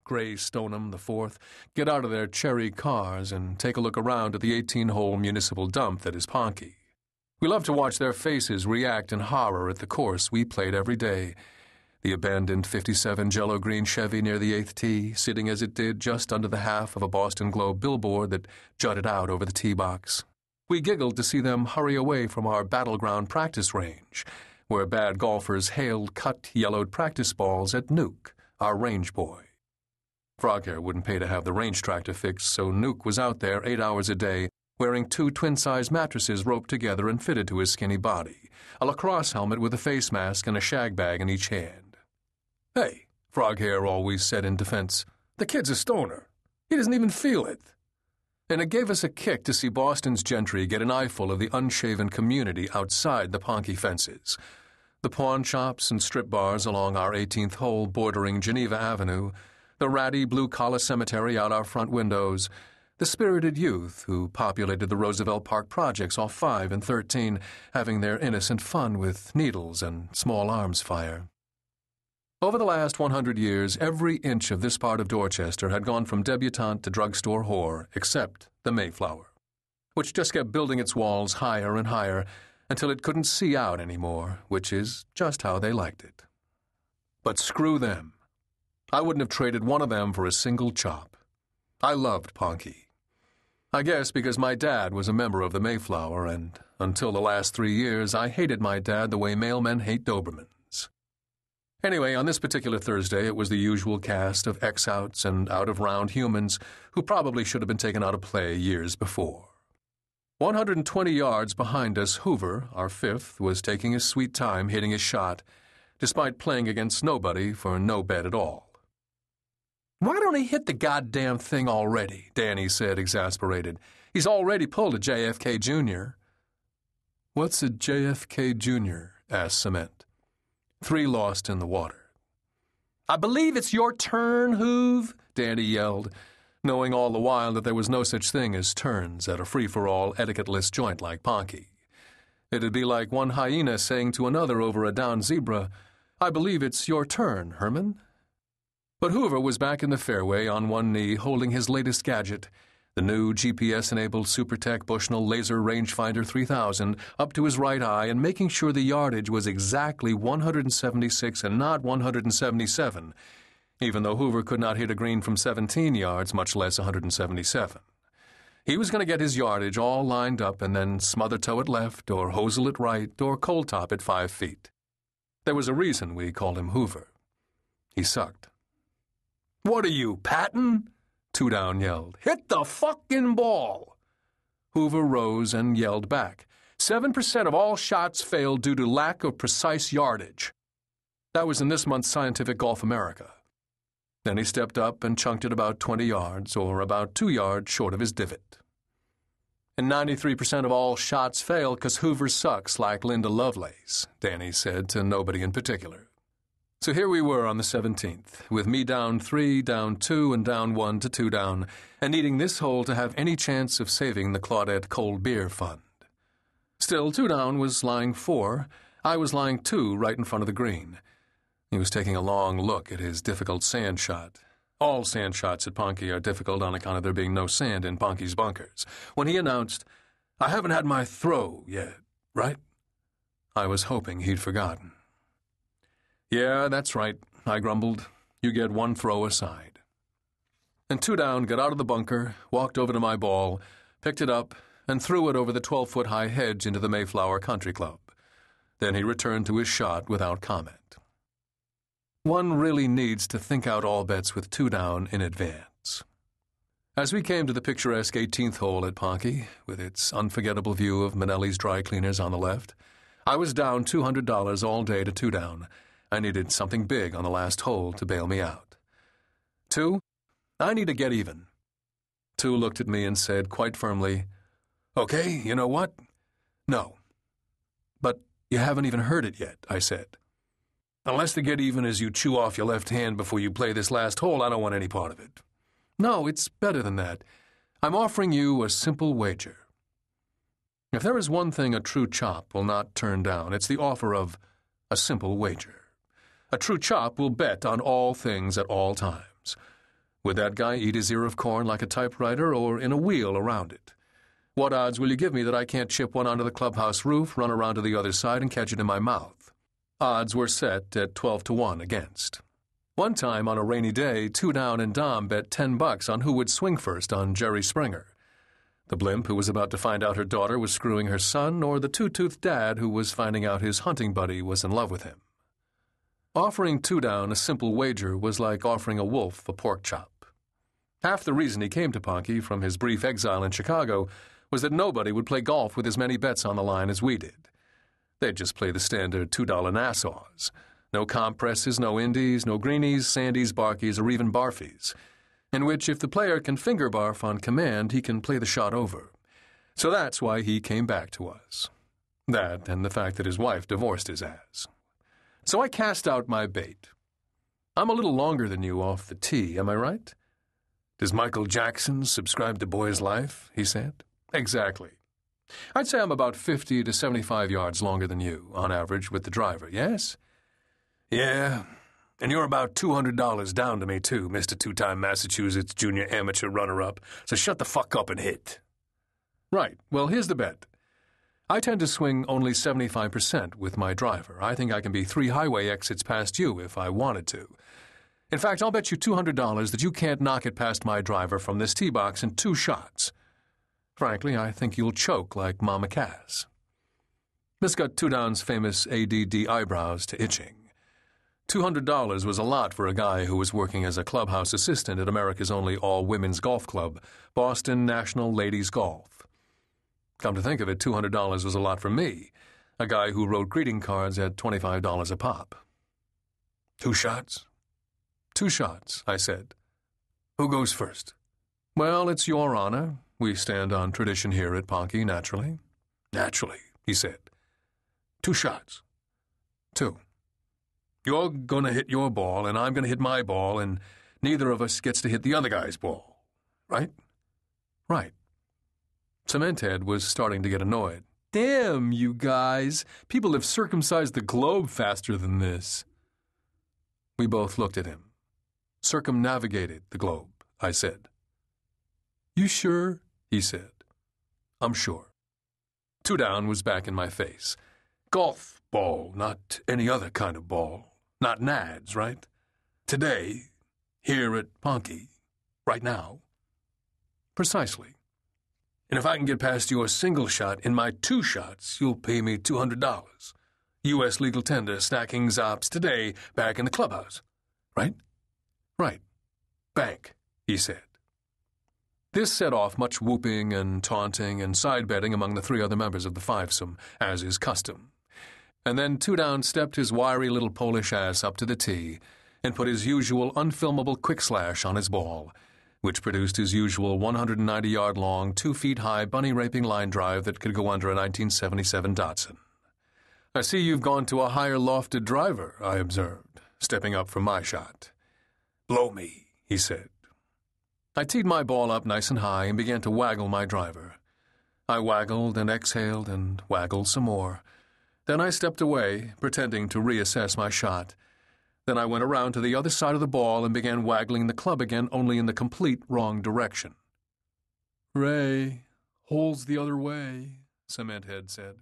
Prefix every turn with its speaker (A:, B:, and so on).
A: Gray Stoneham IV, get out of their cherry cars and take a look around at the 18-hole municipal dump that is Ponky. We love to watch their faces react in horror at the course we played every day. The abandoned 57 jello green Chevy near the 8th tee, sitting as it did just under the half of a Boston Globe billboard that jutted out over the tee box. We giggled to see them hurry away from our battleground practice range, where bad golfers hailed cut, yellowed practice balls at Nuke, our range boy. Froghair wouldn't pay to have the range tractor fixed, so Nuke was out there 8 hours a day, wearing 2 twin-size mattresses roped together and fitted to his skinny body, a lacrosse helmet with a face mask and a shag bag in each hand. "Hey," Froghair always said in defense, "the kid's a stoner. He doesn't even feel it." And it gave us a kick to see Boston's gentry get an eyeful of the unshaven community outside the Ponky fences. The pawn shops and strip bars along our 18th hole bordering Geneva Avenue, the ratty blue-collar cemetery out our front windows, the spirited youth who populated the Roosevelt Park projects off 5 and 13, having their innocent fun with needles and small arms fire. Over the last 100 years, every inch of this part of Dorchester had gone from debutante to drugstore whore, except the Mayflower, which just kept building its walls higher and higher until it couldn't see out anymore, which is just how they liked it. But screw them. I wouldn't have traded one of them for a single chop. I loved Ponky. I guess because my dad was a member of the Mayflower, and until the last 3 years, I hated my dad the way mailmen hate Dobermans. Anyway, on this particular Thursday, it was the usual cast of ex-outs and out-of-round humans who probably should have been taken out of play years before. 120 yards behind us, Hoover, our 5th, was taking his sweet time hitting his shot, despite playing against nobody for no bet at all. "Why don't he hit the goddamn thing already?" Dannie said, exasperated. "He's already pulled a JFK Jr." "What's a JFK Jr.?" asked Cement. 3 lost in the water. "I believe it's your turn, Hoove," Dannie yelled, knowing all the while that there was no such thing as turns at a free-for-all, etiquette-less joint like Ponky. It'd be like one hyena saying to another over a downed zebra, "I believe it's your turn, Herman." But Hoover was back in the fairway on one knee, holding his latest gadget, the new GPS-enabled SuperTech Bushnell Laser Rangefinder 3000, up to his right eye and making sure the yardage was exactly 176 and not 177, even though Hoover could not hit a green from 17 yards, much less 177. He was going to get his yardage all lined up and then smother toe it left or hosel it right or cold top it 5 feet. There was a reason we called him Hoover. He sucked. "What are you, Patton?" Two Down yelled. "Hit the fucking ball!" Hoover rose and yelled back. 7% of all shots failed due to lack of precise yardage. That was in this month's Scientific Golf America. Then he stepped up and chunked it about 20 yards, or about 2 yards short of his divot. "And 93% of all shots fail because Hoover sucks like Linda Lovelace," Dannie said to nobody in particular. So here we were on the 17th, with me down 3, down 2, and down 1 to 2 down, and needing this hole to have any chance of saving the Claudette Cold Beer Fund. Still, 2 down was lying 4. I was lying 2 right in front of the green. He was taking a long look at his difficult sand shot. All sand shots at Ponky are difficult on account of there being no sand in Ponky's bunkers. When he announced, "I haven't had my throw yet, right?" I was hoping he'd forgotten. "Yeah, that's right," I grumbled. "You get 1 throw aside." And 2 down got out of the bunker, walked over to my ball, picked it up, and threw it over the 12-foot-high hedge into the Mayflower Country Club. Then he returned to his shot without comment. One really needs to think out all bets with 2 down in advance. As we came to the picturesque 18th hole at Ponky, with its unforgettable view of Manelli's dry cleaners on the left, I was down $200 all day to 2 down. I needed something big on the last hole to bail me out. 2, I need to get even. 2 looked at me and said quite firmly, "Okay, you know what? No." "But you haven't even heard it yet," I said. "Unless the get even is you chew off your left hand before you play this last hole, I don't want any part of it." "No, it's better than that. I'm offering you a simple wager." If there is one thing a true chop will not turn down, it's the offer of a simple wager. A true chop will bet on all things at all times. Would that guy eat his ear of corn like a typewriter or in a wheel around it? What odds will you give me that I can't chip one onto the clubhouse roof, run around to the other side, and catch it in my mouth? Odds were set at 12-1 against. One time on a rainy day, Two Down and Dom bet $10 on who would swing first on Jerry Springer. The blimp who was about to find out her daughter was screwing her son, or the two-toothed dad who was finding out his hunting buddy was in love with him. Offering Two Down a simple wager was like offering a wolf a pork chop. Half the reason he came to Ponky from his brief exile in Chicago was that nobody would play golf with as many bets on the line as we did. They'd just play the standard $2 Nassaus. No compresses, no indies, no greenies, sandies, barkies, or even barfies, in which if the player can finger barf on command, he can play the shot over. So that's why he came back to us. That and the fact that his wife divorced his ass. So I cast out my bait. I'm a little longer than you off the tee, am I right? Does Michael Jackson subscribe to Boy's Life? He said. Exactly. I'd say I'm about 50 to 75 yards longer than you, on average, with the driver, yes? Yeah, and you're about $200 down to me, too, Mr. Two-time Massachusetts Junior Amateur runner-up, so shut the fuck up and hit. Right, well, here's the bet. I tend to swing only 75% with my driver. I think I can be 3 highway exits past you if I wanted to. In fact, I'll bet you $200 that you can't knock it past my driver from this tee box in 2 shots. Frankly, I think you'll choke like Mama Cass. This got Two Down's famous ADD eyebrows to itching. $200 was a lot for a guy who was working as a clubhouse assistant at America's only all-women's golf club, Boston National Ladies Golf. Come to think of it, $200 was a lot for me, a guy who wrote greeting cards at $25 a pop. 2 shots? 2 shots, I said. Who goes first? Well, it's your honor. We stand on tradition here at Ponky, naturally. Naturally, he said. 2 shots. 2. You're going to hit your ball, and I'm going to hit my ball, and neither of us gets to hit the other guy's ball. Right? Right. Cementhead was starting to get annoyed. Damn, you guys. People have circumcised the globe faster than this. We both looked at him. Circumnavigated the globe, I said. You sure? He said. I'm sure. Two Down was back in my face. Golf ball, not any other kind of ball. Not nads, right? Today, here at Ponky, right now. Precisely. And if I can get past your single shot in my 2 shots, you'll pay me $200. U.S. legal tender, stacking zops today back in the clubhouse. Right? Right. Bank, he said. This set off much whooping and taunting and side-betting among the 3 other members of the fivesome, as is custom. And then Two Down stepped his wiry little Polish ass up to the tee and put his usual unfilmable quick slash on his ball, which produced his usual 190-yard-long, 2-feet-high, bunny-raping line drive that could go under a 1977 Datsun. I see you've gone to a higher lofted driver, I observed, stepping up from my shot. Blow me, he said. I teed my ball up nice and high and began to waggle my driver. I waggled and exhaled and waggled some more. Then I stepped away, pretending to reassess my shot. Then I went around to the other side of the ball and began waggling the club again, only in the complete wrong direction. Ray, hole's the other way, Cementhead said.